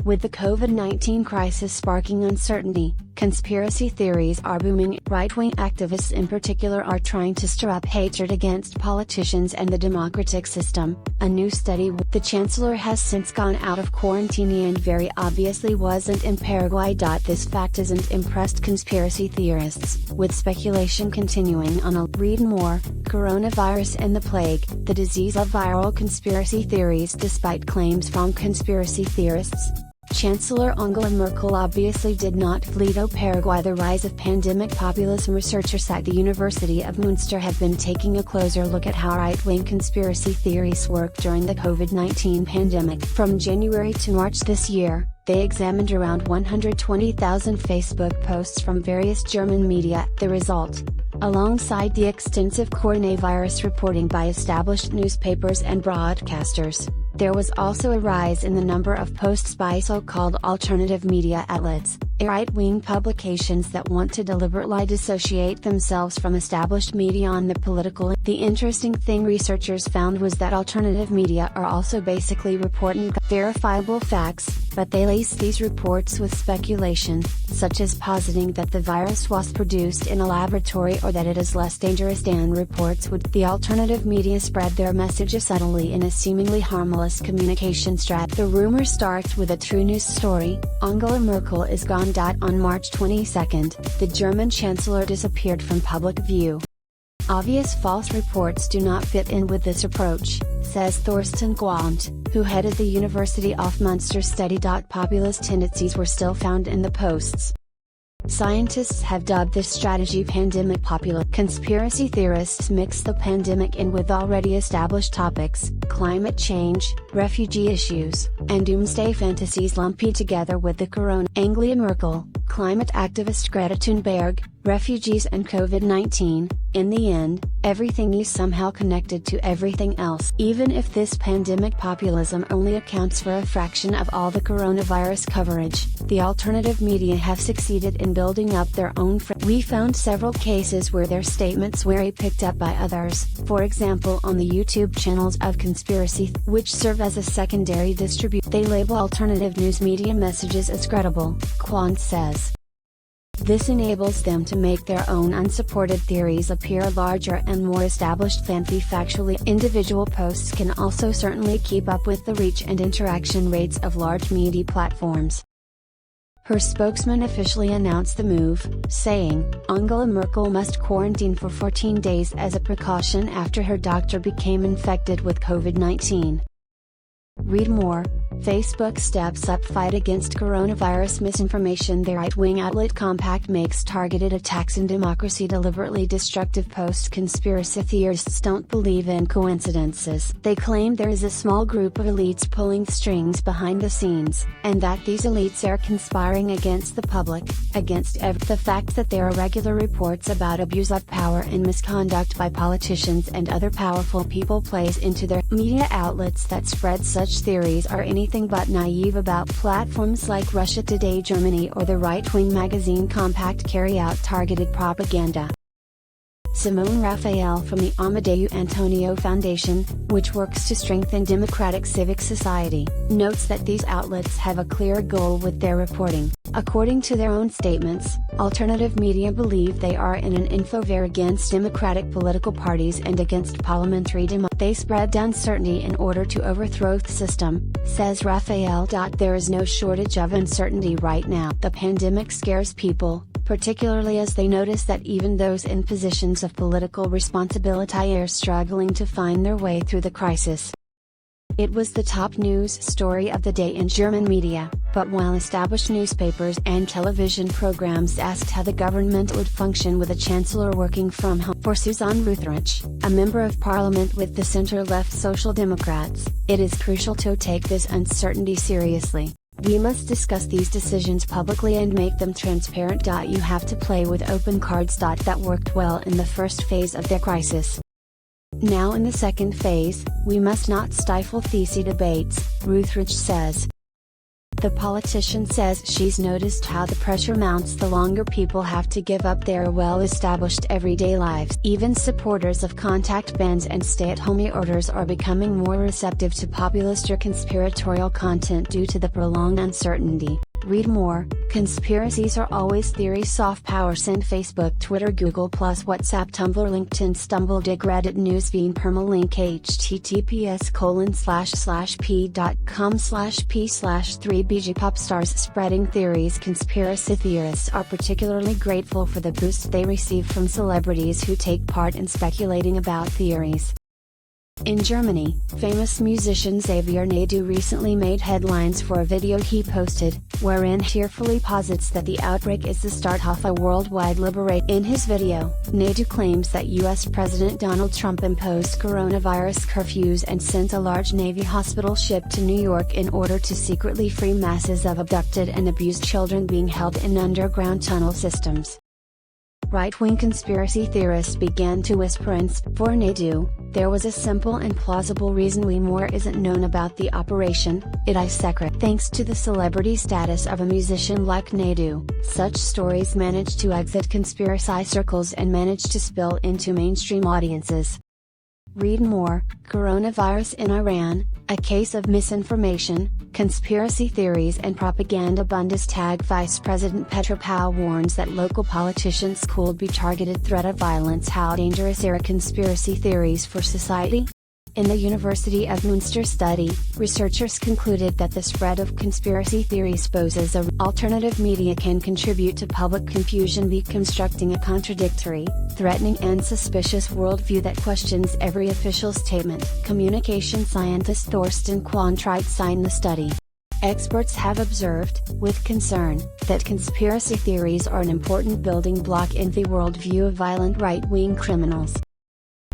With the COVID-19 crisis sparking uncertainty, conspiracy theories are booming. Right-wing activists in particular are trying to stir up hatred against politicians and the democratic system. A new study with the Chancellor has since gone out of quarantine and very obviously wasn't in Paraguay. This fact hasn't impressed conspiracy theorists, with speculation continuing on. Read more: Coronavirus and the Plague, the disease of viral conspiracy theories. Despite claims from conspiracy theorists, Chancellor Angela Merkel obviously did not flee to Paraguay. The rise of pandemic populism. Researchers at the University of Münster have been taking a closer look at how right-wing conspiracy theories work during the COVID-19 pandemic. From January to March this year, they examined around 120,000 Facebook posts from various German media. The result: alongside the extensive coronavirus reporting by established newspapers and broadcasters, there was also a rise in the number of posts by so-called alternative media outlets, right-wing publications that want to deliberately dissociate themselves from established media on the political. The interesting thing researchers found was that alternative media are also basically reporting verifiable facts, but they lace these reports with speculation, such as positing that the virus was produced in a laboratory or that it is less dangerous than reports would. The alternative media spread their messages subtly in a seemingly harmless communication strat. The rumor starts with a true news story: Angela Merkel is gone. On March 22, the German Chancellor disappeared from public view. Obvious false reports do not fit in with this approach, says Thorsten Quandt, who headed the University of Münster study. Populist tendencies were still found in the posts. Scientists have dubbed this strategy pandemic populism. Conspiracy theorists mix the pandemic in with already established topics: climate change, refugee issues, and doomsday fantasies lumped together with the corona. Angela Merkel, climate activist Greta Thunberg, refugees and COVID-19, in the end, everything is somehow connected to everything else. Even if this pandemic populism only accounts for a fraction of all the coronavirus coverage, the alternative media have succeeded in building up their own. We found several cases where their statements were picked up by others, for example on the YouTube channels of conspiracy, which serve as a secondary distribution. They label alternative news media messages as credible, Quandt says. This enables them to make their own unsupported theories appear larger and more established than the factually. Individual posts can also certainly keep up with the reach and interaction rates of large media platforms. Her spokesman officially announced the move, saying, Angela Merkel must quarantine for 14 days as a precaution after her doctor became infected with COVID-19. Read more: Facebook steps up fight against coronavirus misinformation. The right-wing outlet Compact makes targeted attacks in democracy deliberately destructive posts. Conspiracy theorists don't believe in coincidences. They claim there is a small group of elites pulling strings behind the scenes, and that these elites are conspiring against the public, the fact that there are regular reports about abuse of power and misconduct by politicians and other powerful people plays into their media outlets that spread such theories are anything but naive. About platforms like Russia Today Germany or the right-wing magazine Compact carry out targeted propaganda. Simone Raphael from the Amadeu Antonio Foundation, which works to strengthen democratic civic society, notes that these outlets have a clear goal with their reporting. According to their own statements, alternative media believe they are in an info-war against democratic political parties and against parliamentary democracy. They spread uncertainty in order to overthrow the system, says Raphael. There is no shortage of uncertainty right now. The pandemic scares people, particularly as they notice that even those in positions of political responsibility are struggling to find their way through the crisis. It was the top news story of the day in German media, but while established newspapers and television programs asked how the government would function with a chancellor working from home. For Susanne Rutherich, a member of parliament with the center-left Social Democrats, it is crucial to take this uncertainty seriously. We must discuss these decisions publicly and make them transparent. You have to play with open cards. That worked well in the first phase of the crisis. Now in the second phase, we must not stifle these debates, Rutherich says. The politician says she's noticed how the pressure mounts the longer people have to give up their well-established everyday lives. Even supporters of contact bans and stay-at-home orders are becoming more receptive to populist or conspiratorial content due to the prolonged uncertainty. Read more. Conspiracies are always theories. Soft power. Send Facebook, Twitter, Google+, WhatsApp, Tumblr, LinkedIn, StumbleDig, Reddit, Newsfeed, permalink, https://p.com/p/3bg. Pop stars spreading theories. Conspiracy theorists are particularly grateful for the boost they receive from celebrities who take part in speculating about theories. In Germany, famous musician Xavier Naidoo recently made headlines for a video he posted, wherein he tearfully posits that the outbreak is the start of a worldwide liberation. In his video, Naidoo claims that US President Donald Trump imposed coronavirus curfews and sent a large Navy hospital ship to New York in order to secretly free masses of abducted and abused children being held in underground tunnel systems. Right-wing conspiracy theorists began to whisper for Naidoo, there was a simple and plausible reason more isn't known about the operation, it is secret. Thanks to the celebrity status of a musician like Naidoo, such stories manage to exit conspiracy circles and manage to spill into mainstream audiences. Read more. Coronavirus in Iran, a case of misinformation, conspiracy theories and propaganda. Bundestag Vice President Petropau warns that local politicians could be targeted. Threat of violence. How dangerous are conspiracy theories for society? In the University of Munster study, researchers concluded that the spread of conspiracy theories poses a alternative media can contribute to public confusion by constructing a contradictory, threatening and suspicious worldview that questions every official statement. Communication scientist Thorsten Quantright signed the study. Experts have observed, with concern, that conspiracy theories are an important building block in the worldview of violent right-wing criminals.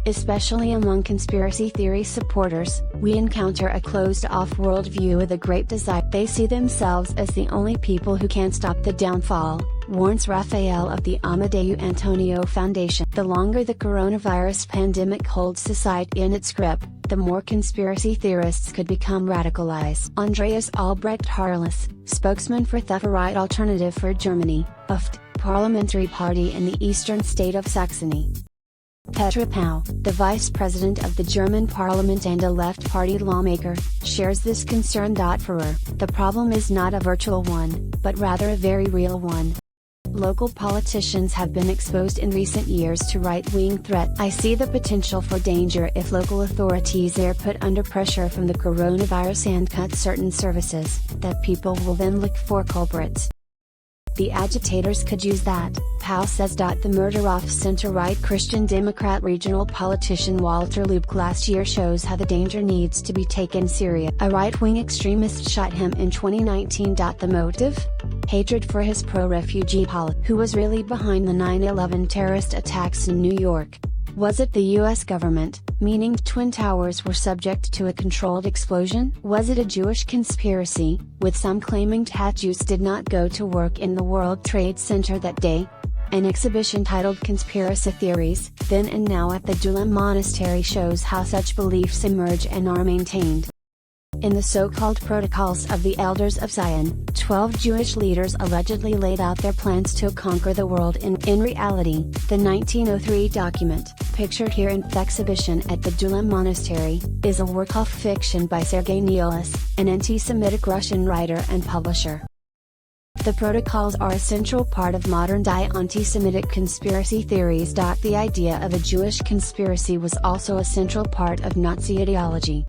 Especially among conspiracy theory supporters, we encounter a closed-off worldview with a great desire. They see themselves as the only people who can stop the downfall, warns Raphael of the Amadeu Antonio Foundation. The longer the coronavirus pandemic holds society in its grip, the more conspiracy theorists could become radicalized. Andreas Albrecht Harless, spokesman for the Right Alternative for Germany, UFT, parliamentary party in the eastern state of Saxony. Petropau, the vice president of the German parliament and a left-party lawmaker, shares this concern. For her, the problem is not a virtual one, but rather a very real one. Local politicians have been exposed in recent years to right-wing threat. I see the potential for danger if local authorities are put under pressure from the coronavirus and cut certain services, that people will then look for culprits. The agitators could use that, Pau says. The murder of center-right Christian Democrat regional politician Walter Lubke last year shows how the danger needs to be taken seriously. A right-wing extremist shot him in 2019. The motive? Hatred for his pro-refugee policy. Who was really behind the 9/11 terrorist attacks in New York? Was it the US government, meaning Twin Towers were subject to a controlled explosion? Was it a Jewish conspiracy, with some claiming that Jews did not go to work in the World Trade Center that day? An exhibition titled Conspiracy Theories, Then and Now at the Dulem Monastery shows how such beliefs emerge and are maintained. In the so-called Protocols of the Elders of Zion, 12 Jewish leaders allegedly laid out their plans to conquer the world. In reality, the 1903 document, pictured here in the exhibition at the Dulem Monastery, is a work of fiction by Sergei Nilus, an anti-Semitic Russian writer and publisher. The protocols are a central part of modern-day anti-Semitic conspiracy theories. The idea of a Jewish conspiracy was also a central part of Nazi ideology.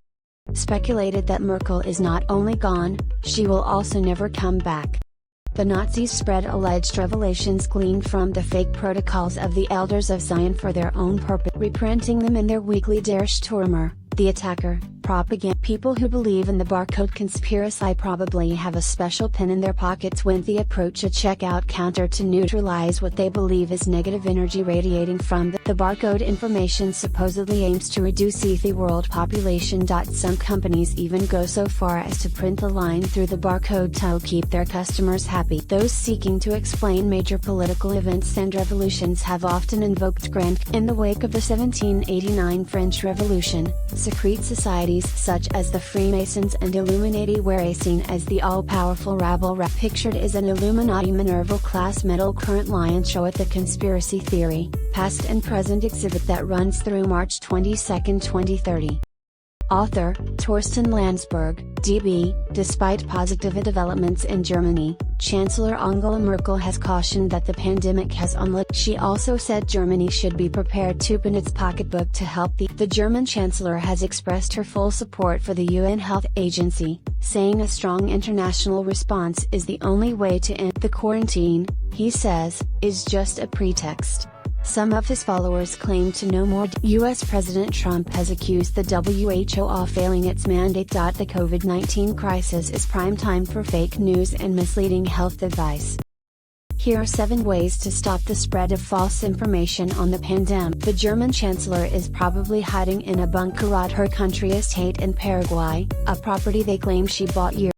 Speculated that Merkel is not only gone, she will also never come back. The Nazis spread alleged revelations gleaned from the fake protocols of the Elders of Zion for their own purpose, reprinting them in their weekly Der Stürmer, the attacker, propaganda. People who believe in the barcode conspiracy probably have a special pin in their pockets when they approach a checkout counter to neutralize what they believe is negative energy radiating from the barcode. Information supposedly aims to reduce the world population. Some companies even go so far as to print a line through the barcode to keep their customers happy. Those seeking to explain major political events and revolutions have often invoked grand. In the wake of the 1789 French Revolution, secret societies parties such as the Freemasons and Illuminati were seen as the all-powerful rabble pictured as an Illuminati Minerval class middle current lion show at the conspiracy theory, past and present exhibit that runs through March 22, 2030. Author, Torsten Landsberg, DB. Despite positive developments in Germany, Chancellor Angela Merkel has cautioned that the pandemic has unleashed. She also said Germany should be prepared to open its pocketbook to help. The German Chancellor has expressed her full support for the UN Health Agency, saying a strong international response is the only way to end the quarantine, he says, is just a pretext. Some of his followers claim to know more. US President Trump has accused the WHO of failing its mandate. The COVID-19 crisis is prime time for fake news and misleading health advice. Here are 7 ways to stop the spread of false information on the pandemic. The German Chancellor is probably hiding in a bunker at her country estate in Paraguay, a property they claim she bought years